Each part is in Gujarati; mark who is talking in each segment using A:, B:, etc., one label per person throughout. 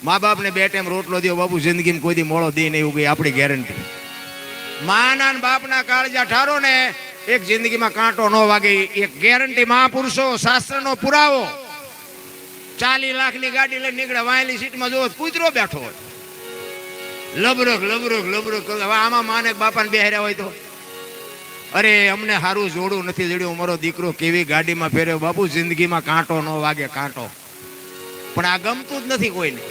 A: મા બાપને 2 ટાઈમ રોટલો દો બાપુ, જિંદગીમાં કોઈ દી મોળો દે નહીં, એવું કઈ આપણી ગેરંટી. માના બાપના કાળજા ઠારો ને એક જિંદગીમાં કાંટો ન વાગે, એક ગેરંટી. મહાપુરુષો શાસ્ત્રનો પુરાવો. 40 લાખની ગાડી લઈને નીકળે, વાયલી સીટમાં જોવો કૂતરો બેઠો હોય, લબરક લબરક લબરક. હવે આમાં માને બાપાને બેહર્યા હોય તો, અરે અમને સારું જોડું નથી જડ્યું, મારો દીકરો કેવી ગાડીમાં ફેર્યો. બાપુ જિંદગીમાં કાંટો ન વાગે, કાંટો. પણ આ ગમતું જ નથી કોઈને.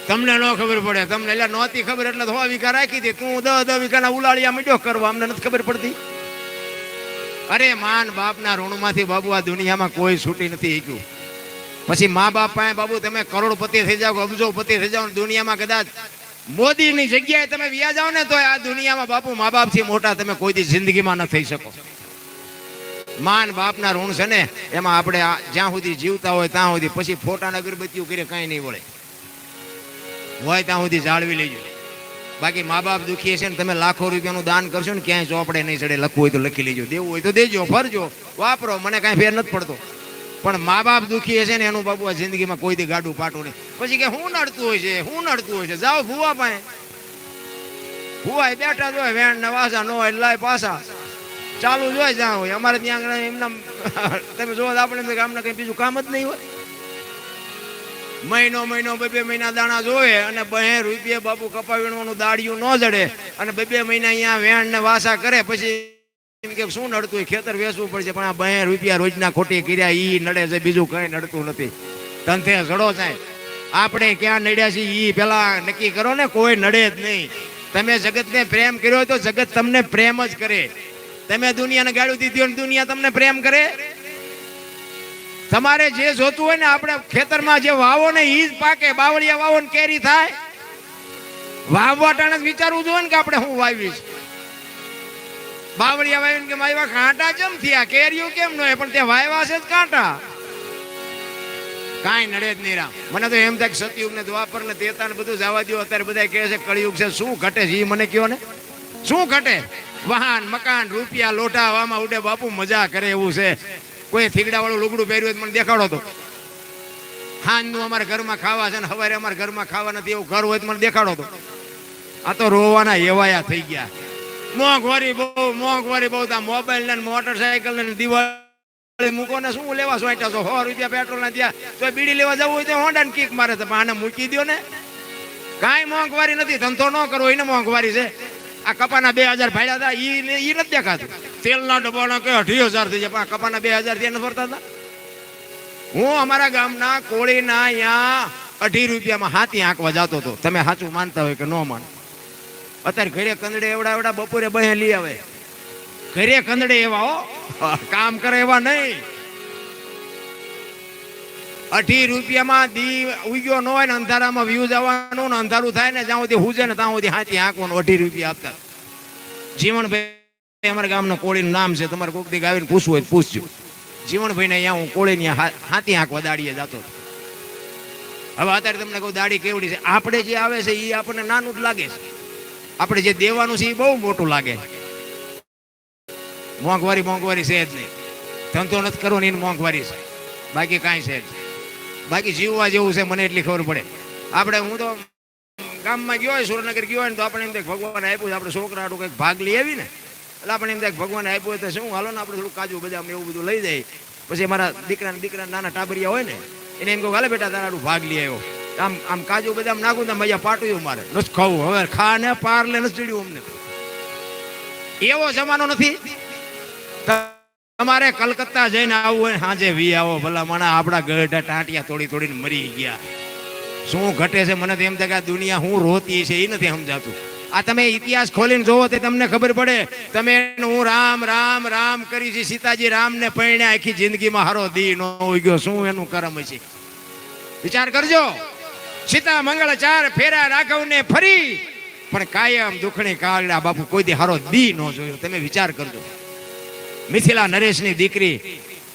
A: તમને ન ખબર પડે, તમને એટલે નહોતી ખબર એટલે 100 વીઘા રાખી દે, તું 10 વીઘાના ઉલાળિયા મીડ્યો કરવા, અમને નથી ખબર પડતી. અરે માન બાપના ઋણમાંથી બાબુ આ દુનિયામાં કોઈ છૂટી નથી શક્યું. પછી મા બાપ પાસે બાબુ તમે કરોડપતિ થઈ જાઓ, અબજોપતિ થઈ જાઓ, દુનિયામાં કદાચ મોદીની જગ્યાએ તમે વ્યા જાઓ ને તો આ દુનિયામાં બાપુ મા બાપથી મોટા તમે કોઈ દી જિંદગીમાં ન થઈ શકો. માન બાપના ઋણ છે ને એમાં આપણે જ્યાં સુધી જીવતા હોય ત્યાં સુધી, પછી ફોટાના અગરબત્તીઓ કરે કાંઈ નહીં વળે, હોય ત્યાં સુધી જાળવી લેજો. બાકી મા બાપ દુખી છે ને તમે લાખો રૂપિયાનું દાન કરશો ને ક્યાંય ચોપડે નહીં ચડે. લખવું હોય તો લખી લેજો, દેવું હોય તો દેજો, ફરજો, વાપરો, મને કાંઈ ફેર નથી પડતો. પણ મા બાપ દુખી છે ને એનું બાબુ આ જિંદગીમાં કોઈ દી ગાડું પાટું નહીં. પછી કે હું નડતું હોય છે, હું નડતું હોય છે, જાઓ ભૂવા પાસે. ભૂવા બેઠા જ હોય, વેણ ને વાસા નો હોય લાય પાસા ચાલુ જ હોય જ્યાં હોય. અમારે ત્યાં એમના તમે જોવો આપણે ગામના કઈ બીજું કામ જ નહીં હોય. મહિનો 2 મહિના દાણા જોવે અને 2 રૂપિયા બાપુ કપા વીણવાનું દાડિયું ન જડે અને 2 મહિના અહીંયા વેણ ને વાસા કરે. પછી એમ કે શું નડતું હોય, ખેતર વેચવું પડશે, પણ આ 2 રૂપિયા રોજના ખોટી કર્યા ઈ નડે છે, બીજું કઈ નડતું નથી. તંથે જડો થાય. આપણે ક્યાં નડ્યા છીએ ઈ પેલા નક્કી કરો ને, કોઈ નડે જ નહીં. તમે જગતને પ્રેમ કર્યો તો જગત તમને પ્રેમ જ કરે. તમે દુનિયાને ગાળું દીધી હોય દુનિયા તમને પ્રેમ કરે. તમારે જે જોતું હોય ને આપણે ખેતરમાં જે વાવો ને ઈ જ પાકે. બાવળિયા વાવો ને કેરી થાય. વાવવા ટાણે વિચારવું જોઈએ ને કે આપણે શું વાવીશ. બાવળિયા વાવીને કે માયવા કાંટા કેમ થયા, કેરીઓ કેમ ન હોય, પણ તે વાયવા છે જ કાંટા. કાંઈ નડે જ નહીં રામ. મને તો એમ થાય સતયુગ ને દ્વાપર ને ત્રેતા ને બધું જવા દો. અત્યારે બધા કહે છે કળિયુગ છે, શું ઘટે છે એ મને કયો ને. શું ઘટે? વાહન મકાન રૂપિયા લોઢા વામાં ઉડે બાપુ, મજા કરે એવું છે. કોઈ થીગડા વાળું લુગડું પહેર્યું મને દેખાડો તો. હાંજનું અમારે ઘરમાં ખાવા છે ને સવારે અમારે ઘરમાં ખાવા નથી એવું ઘર હોય તો મને દેખાડો તો. આ તો રોવાના એવાયા થઈ ગયા. મોંઘવારી બહુ. આ મોબાઈલ ને મોટરસાયકલ ને દિવાળી મૂકો ને શું લેવા સોંટ્યા છો? 100 રૂપિયા પેટ્રોલ ના ત્યાં તો બીડી લેવા જવું હોય તો હોન્ડા ને કિક મારે તો આને મૂકી દો ને. કાંઈ મોંઘવારી નથી, ધંધો ન કરવો એને મોંઘવારી છે. આ કપાના 2000 ભાડ્યા હતા ઈ નથી દેખાતું. તેલના ડબ્બાના કે 28000 થઈ જાય, પણ કપાના 2000 ત્યાં નથી ભરતા હતા. હું અમારા ગામના કોળીના અહીંયા 2.5 રૂપિયામાં હાથી આંકવા જતો હતો. તમે સાચું માનતા હોય કે ન માનો. અત્યારે ઘરે કંદડે એવડા બપોરે બહે લઈ આવે. ઘરે કંદડે એવા હો, કામ કરે એવા નહીં. 2.5 રૂપિયામાં દી ઉગ્યો ન હોય ને અંધારામાં વ્યૂઝ આવવાનું ને અંધારું થાય ને જ્યાં સુધી હુજે ને ત્યાં સુધી હાથી આંકવાનું. 2.5 રૂપિયા આપતા. જીવણભાઈ અમારા ગામના કોળીનું નામ છે, તમારે કોઈક દી આવીને પૂછવું હોય પૂછજો. જીવણભાઈ ને અહીંયા હું કોળીની હાથી આંકવા દાડીએ જતો. હવે અત્યારે તમને કહું દાડી કેવડી છે. આપણે જે આવે છે એ આપણને નાનું જ લાગે છે. આપણે જે દેવાનું છે એ બહુ મોટું લાગે. મોંઘવારી છે જ નહીં. ધંધો નથી કરવો ને એની મોંઘવારી છે, બાકી કાંઈ છે જ. બાકી જીવવા જેવું છે મને એટલી ખબર પડે. આપણે હું તો ગામમાં ગયો હોય, સુરેન્દ્રનગર ગયો હોય ને તો આપણે એમ થાય ભગવાન આપ્યું છે, આપણે છોકરા હાટું કંઈક ભાગ લઈ આવી ને એટલે આપણે એમ થાય ભગવાન આપ્યું હોય તો શું હાલો ને આપણે થોડું કાજુ બદામ એવું બધું લઈ જાય. પછી અમારા દીકરા નાના ટાબરિયા હોય ને એને એમ કહું હાલે બેટા તારા ભાગ લઈ આવ્યો. આમ કાજુ બદામ નાખું તો મજા પાટું મારે નથી ખાવું. હવે ખા ને પારલે નથી ચડ્યું અમને. એવો જમાનો નથી. તમારે કલકત્તા જઈને આવવું હોય સાંજે વી આવો ભલા માણા. આપણા ગઢા ટાંટિયા તોડીને મરી ગયા. શું ઘટે છે મને તો એમ થાય કે આ દુનિયા હું રોતી છે એ નથી સમજાતું. આ તમે ઇતિહાસ ખોલીને જોવો તો તમને ખબર પડે. તમે હું રામ રામ રામ કરી છે. સીતાજી રામને પરણ્યા, આખી જિંદગીમાં હારો દી ન ઉગ્યો. શું એનું કર્મ છે વિચાર કરજો. સીતા મંગળ 4 ફેરા રાઘવને ફરી, પણ કાયમ દુખણી કાળડા બાપુ કોઈ દી હારો દી ન જોયો. તમે વિચાર કરજો. મિથિલા નરેશની દીકરી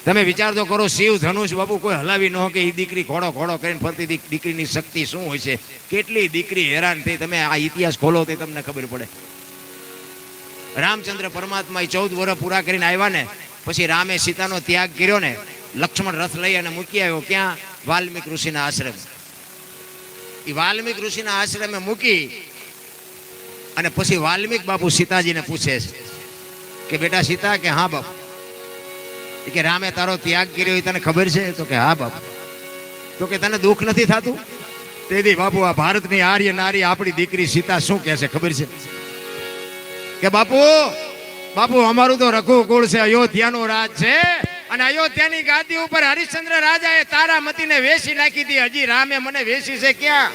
A: તમે વિચાર તો કરો. શિવ ધનુષ બાપુ કોઈ હલાવી ન કે એ દીકરી ઘોડો કરીને ફરતી દીકરીની શક્તિ શું હોય છે. કેટલી દીકરી હેરાન થઈ. તમે આ ઇતિહાસ ખોલો તો તમને ખબર પડે. રામચંદ્ર પરમાત્મા 14 વર્ષ પૂરા કરીને આવ્યા ને પછી રામે સીતાનો ત્યાગ કર્યો ને. લક્ષ્મણ રથ લઈ અને મૂકી આવ્યો ક્યાં? વાલ્મીક ઋષિના આશ્રમ. એ વાલ્મીક ઋષિના આશ્રમે મૂકી અને પછી વાલ્મીક બાપુ સીતાજીને પૂછે છે કે બેટા સીતા, કે હા બાપુ. કે રામે તારો ત્યાગ કર્યો એ તને ખબર છે? તો કે હા બાપુ. તો કે તને દુઃખ નથી થતું? તેથી બાપુ આ ભારતની આર્ય નારી આપણી દીકરી સીતા શું કહે છે ખબર છે? કે બાપુ બાપુ અમારું તો રઘુકુળ છે, અયોધ્યાનું રાજ છે, અને અયોધ્યાની ગાદી ઉપર હરિશ્ચંદ્ર રાજાએ તારામતીને વેસી નાખી હતી. હજી રામે મને વેસી છે ક્યાં?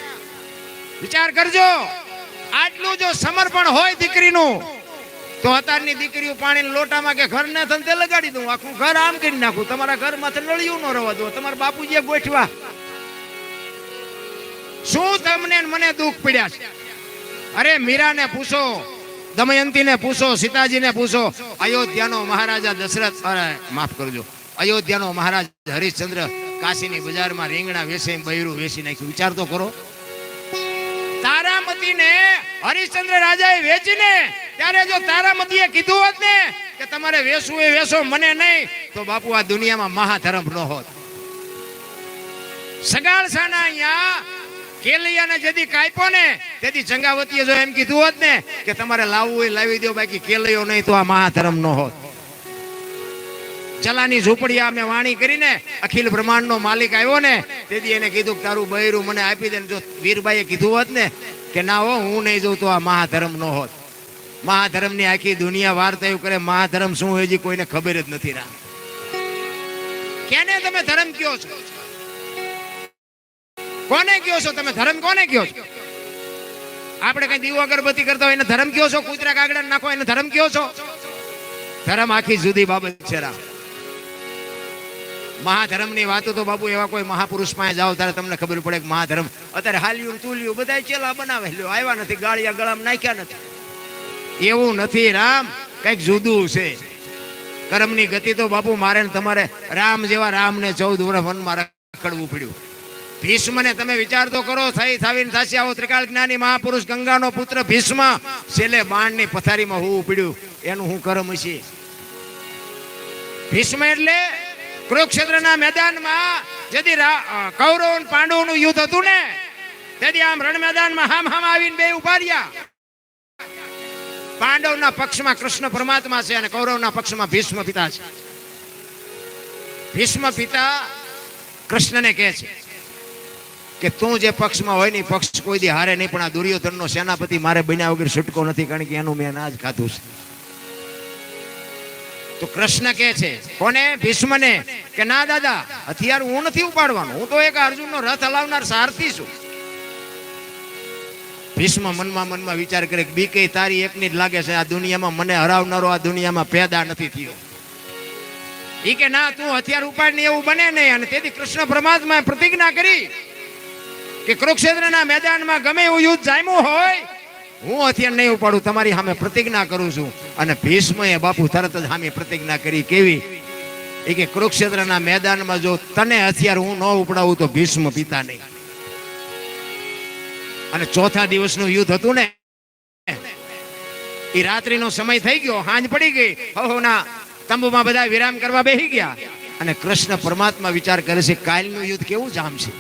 A: વિચાર કરજો. આટલું જો સમર્પણ હોય દીકરીનું, તો અત્યારની દીકરીઓ પાણીના લોટામાં કે ઘરને ધંધે લગાડી દઉં, આખું ઘર આમ કરી નાખું, તમારા ઘરમાં નળિયું ન રહેવા દો, તમારા બાપુજીએ ગોઠવા. શું તમને મને દુઃખ પડ્યા છે? અરે મીરાને પૂછો, દમયંતીને પૂછો, સીતાજીને પૂછો. અયોધ્યાનો મહારાજા દશરથ, અરે માફ કરજો, અયોધ્યાનો મહારાજ હરિશ્ચંદ્ર કાશીની બજારમાં રીંગણા વેચી બૈરું વેચી નાખ્યું. વિચાર તો કરો. તારામતીને હરિશ્ચંદ્ર રાજાએ વેચીને, ત્યારે જો તારામતીએ કીધું હોત ને કે તમારે વેચવું એ વેચો, મને નહીં, તો બાપુ આ દુનિયામાં મહાધર્મ ન હોત. સગાળસાના અહીંયા કેલૈયાને જેથી કાપ્યો ને, તેથી ચંગાવતીએ જો એમ કીધું હોત ને કે તમારે લાવવું હોય લાવી દો, બાકી કેલૈયો નહીં, તો આ મહાધર્મ ન હોત. ચલાની ઝૂંપડી અમે વાણી કરીને અખિલ બ્રહ્માંડનો માલિક આવ્યો ને, તેથી એને કીધું કે તારું બૈરું મને આપી દે. જો વીરબાઈએ કીધું હોત ને કે ના હો હું નહીં જઉં, તો આ મહાધર્મ ન હોત. મહાધર્મની આખી દુનિયા વાર્તા એવું કરે, મહાધર્મ શું હજી કોઈને ખબર જ નથી. રામ કેને તમે ધર્મ કયો છો? કોને કયો છો તમે? ધર્મ કોને કયો છો? આપણે કઈ દીવો અગરબત્તી કરતા હોય એને ધર્મ કયો છો? કૂતરા કાગડા નાખો એને ધર્મ કયો છો? ધર્મ આખી જુદી બાબત છે. રામ મહાધર્મની વાતો તો બાબુ એવા કોઈ મહાપુરુષ પાસે જાઓ ત્યારે તમને ખબર પડે કે મહાધર્મ. અત્યારે હાલ્યું તુલ્યું બધા ચેલા બનાવે, આવ્યા નથી, ગાળિયા ગળામાં નાખ્યા નથી. એવું નથી. રામ કઈક જુદું છે. કર્મની ગતિ તો બાપુ મારે ને તમારે રામ જેવા રામને 14 વર્ષ વનમાં રખડવું પડ્યું. ભીષ્મને તમે વિચાર તો કરો, થઈ થાવીને થાસી આવો ત્રિકાળ જ્ઞાની મહાપુરુષ ગંગાનો પુત્ર ભીષ્મ છેલ્લે બાણની પથારીમાં હોવું પડ્યું. એનું હું કર્મ છે? ભીષ્મ એટલે કુરુક્ષેત્રના મેદાનમાં જેથી કૌરવ અને પાંડવોનું યુદ્ધ હતું ને, તેથી આમ રણ મેદાનમાં હામ હામ આવીને બે ઉભા રહ્યા. પાંડવના પક્ષમાં કૃષ્ણ પરમાત્મા છે અને કૌરવના પક્ષમાં ભીષ્મ પિતા છે. ભીષ્મ પિતા કૃષ્ણને કહે છે કે તું જે પક્ષમાં હોય ને પક્ષ કોઈ દી હારે નહીં, પણ આ દુર્યોધનનો સેનાપતિ મારે બન્યા વગર છૂટકો નથી, કારણ કે એનું મેં અનાજ ખાધું છે. તો કૃષ્ણ કહે છે કોને? ભીષ્મને કે ના દાદા, હથિયાર હું નથી ઉપાડવાનો, હું તો એક અર્જુનનો રથ હલાવનાર સારથી છું. ભીષ્મ મનમાં વિચાર કરે કે બીકે તારી એકની જ લાગે છે, આ દુનિયામાં મને હરાવનારો આ દુનિયામાં પેદા નથી થયો. ઈ કે ના, તું હથિયાર ઉપાડને એવું બને નહીં. અને તેથી કૃષ્ણ પરમાત્માએ પ્રતિજ્ઞા કરી કે કુરુક્ષેત્રના મેદાનમાં ગમે એવું યુદ્ધ જામ્યું હોય, હું હથિયાર નહીં ઉપાડું, તમારી સામે પ્રતિજ્ઞા કરું છું. અને ભીષ્મએ બાપુ તરત જ સામે પ્રતિજ્ઞા કરી. કેવી? એ કે કુરુક્ષેત્રના મેદાનમાં જો તને હથિયાર હું ન ઉપડાવું તો ભીષ્મ પિતા નહીં. અને ચોથા દિવસનું યુદ્ધ હતું ને, એ રાત્રિનો સમય થઈ ગયો, સાંજ પડી ગઈ, હવના તંબુમાં બધા વિરામ કરવા બેસી ગયા. અને કૃષ્ણ પરમાત્મા વિચાર કરે છે કાલનું યુદ્ધ કેવું જામશે.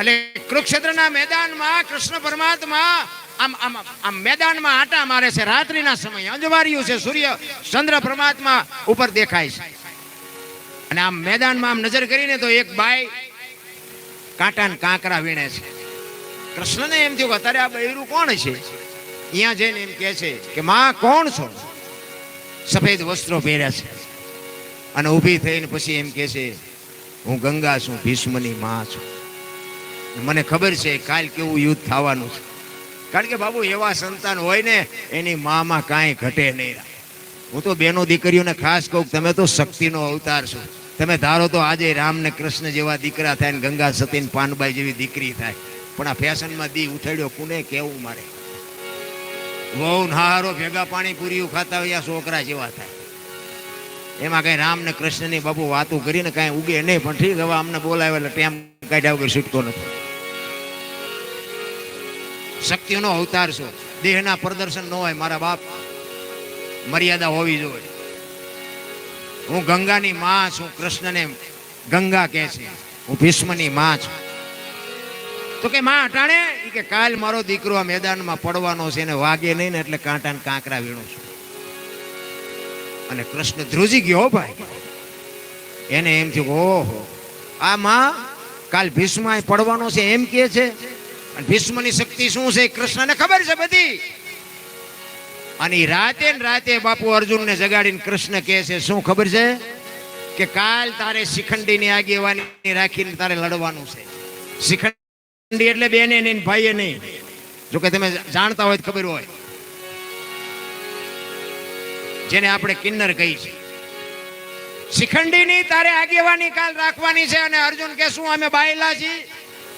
A: એટલે કુરુક્ષેત્રના મેદાનમાં કૃષ્ણ પરમાત્મા આમ મેદાનમાં આટા મારે છે. રાત્રિના સમયે અંજવાર્યું છે, સૂર્ય ચંદ્ર પરમાત્મા ઉપર દેખાય છે. અને આમ મેદાનમાં આમ નજર કરીને તો એક બાઈ કાંટા કાંકરા વીણે છે. કૃષ્ણને એમ થયું કે અત્યારે આ બૈરું કોણ છે? અહીંયા જઈને એમ કહે છે કે માં કોણ છો? સફેદ વસ્ત્રો પહેર્યા છે અને ઊભી થઈને પછી એમ કહે છે હું ગંગા છું, ભીષ્મની માં છું. મને ખબર છે કાલ કેવું યુદ્ધ થવાનું છે. કારણ કે બાબુ એવા સંતાન હોય ને એની મામાં કાંઈ ઘટે નહીં. હું તો બેનો દીકરીઓને ખાસ કહું, તમે તો શક્તિનો અવતાર છો. તમે ધારો તો આજે રામ ને કૃષ્ણ જેવા દીકરા થાય ને ગંગા સતી ને પાનબાઈ જેવી દીકરી થાય, પણ આ ફેશનમાં દી ઉઠાડ્યો કોને કેવું? મારે વહુ નહારો ભેગા પાણી પૂરી ખાતા હોય છોકરા જેવા થાય. એમાં કઈ રામ ને કૃષ્ણ ની બાબુ વાતું કરીને કઈ ઉગે નહીં. પણ ઠીક, હવે અમને બોલાવે એટલે ટેમ કાઢ્યા વગર છૂટતો નથી. શક્તિનો અવતાર છો. દેહના પ્રદર્શન ન હોય મારા બાપ, મર્યાદા હોવી જોઈએ. હું ગંગાની માં છું. કૃષ્ણને ગંગા કહે છે, હું ભીષ્મની માં છું. તો કે માં અટાણે ઈ કે કાલ મારો દીકરો આ મેદાનમાં પડવાનો છે, એને વાગે નહીં ને એટલે કાંટા ને કાંકરા વીણું છું. અને કૃષ્ણ ધ્રુજી ગયો ભાઈ. એને એમ થયું ઓહો આ માં કાલ ભીષ્મ પડવાનો છે એમ કે છે. અને ભીષ્મની શક્તિ શું છે કૃષ્ણને ખબર છે બધી. અને રાતે ને રાતે બાપુ અર્જુનને જગાડીને કૃષ્ણ કહે છે શું ખબર છે કે કાલ તારે શિખંડીની આગેવાની રાખીને તારે લડવાનું છે. શિખંડી એટલે બેને નહીં ભાઈએ નહીં. જો કે તમે જાણતા હોય ખબર હોય, જેને આપણે કિન્નર કહી છે. શિખંડીની તારે આગેવાની કાલ રાખવાની છે. અને અર્જુન કે શું અમે બાયલા છીએ?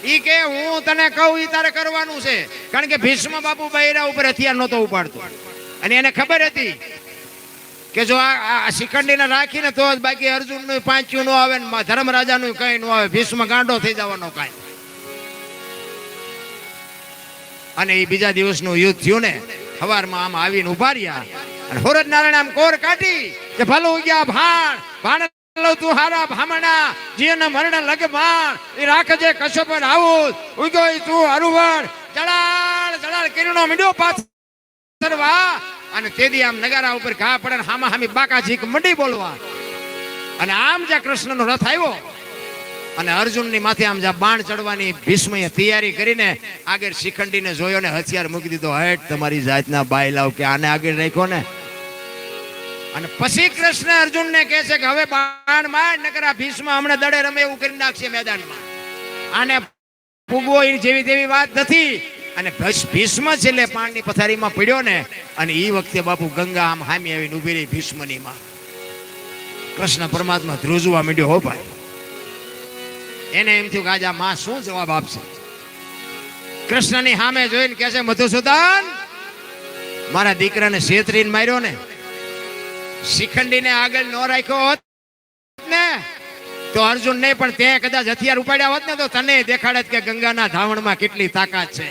A: ઈ કે હું તને કહું ઈ તારે કરવાનું છે. કારણ કે ભીષ્મ બાપુ બૈરા ઉપર હથિયાર નહોતો ઉપાડતો અને એને ખબર હતી કે જો આ શિખંડીને રાખીને તો જ, બાકી અર્જુનનું પાંચ્યું ન આવે ને ધર્મરાજાનું કઈ ન આવે, ભીષ્મ ગાંડો થઈ જવાનો કાંઈ. અને એ બીજા દિવસનું યુદ્ધ થયું ને, સવારમાં આમ આવીને ઉભા રહ્યા અને હોરજ નારાયણ આમ કોર કાઢી કે ભલું ગયા ભાણ ભાણ લો તું હારા ભામણા જીને મરણ લગે ભાણ એ રાખજે કશો પર આવું ઉગોય તું હરુવર જળાળ જળાળ કિરણો મીડ્યો પાથરવા. અને તેદી આમ નગારા ઉપર ઘા પડે ને હામા હામી બાકાજી મંડી બોલવા. અને આમ જ્યાં કૃષ્ણનો રથ આવ્યો અને અર્જુનની માથે આમ જ્યાં બાણ ચડવાની ભીષ્મએ તૈયારી કરીને આગળ શિખંડીને જોયો ને હથિયાર મૂકી દીધો. હેઠ તમારી જાતના બાયલાવ કે આને આગળ રાખ્યો ને. અને પછી કૃષ્ણ અર્જુનને કહે છે કે હવે બાણ માર નકર આ ભીષ્મ હમણાં દડે રમે એવું કરી નાખશે મેદાનમાં. આને પૂગવો એ જેવી તેવી વાત નથી. અને ભીષ્મ છેલ્લે પાણની પથારીમાં પડ્યો ને, અને એ વખતે બાપુ ગંગા આમ હામી આવીને ઉભી રહી ભીષ્મની માં. કૃષ્ણ પરમાત્મા ધ્રુજવા માંડ્યો હો ભાઈ. એને એમ થયું કે આજે આ માં શું જવાબ આપશે. કૃષ્ણની સામે જોઈને કહે છે મધુસૂદન મારા દીકરાને છેતરીને માર્યો ને, શિખંડીને આગળ ન રાખ્યો હોત ને તો અર્જુન નહીં પણ તે કદાચ હથિયાર ઉપાડ્યા હોત ને તો તને દેખાડત કે ગંગાના ધાવણમાં કેટલી તાકાત છે.